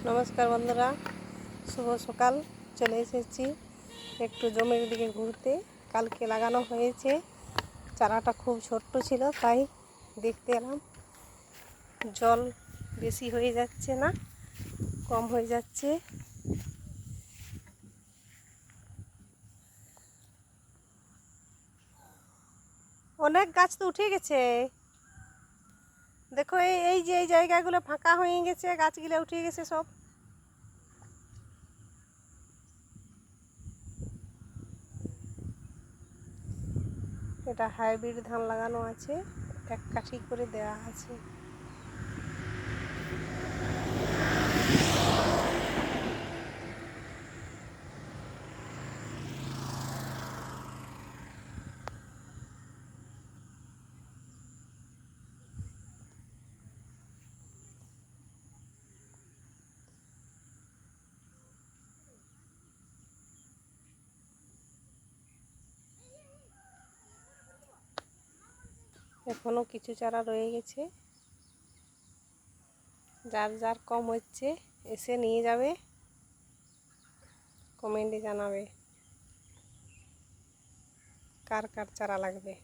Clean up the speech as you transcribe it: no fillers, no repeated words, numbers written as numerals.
নমস্কার বন্ধুরা, শুভ সকাল। চলে এসেছি একটু জমির দিকে ঘুরতে। কালকে লাগানো হয়েছে, চারাটা খুব ছোট্ট ছিল, তাই দেখতে এলাম। জল বেশি হয়ে যাচ্ছে না, কম হয়ে যাচ্ছে। অনেক গাছ তো উঠে গেছে। দেখো এই যে এই জায়গাগুলো ফাঁকা হয়ে গেছে, গাছগুলো উঠে গেছে সব। এটা হাইব্রিড ধান লাগানো আছে, এক কাঠি করে দেওয়া আছে। এখনো কিছু চারা রয়ে গেছে। যার যার কম হচ্ছে এসে নিয়ে যাবে, কমেন্টে জানাবে কার কার চারা লাগবে।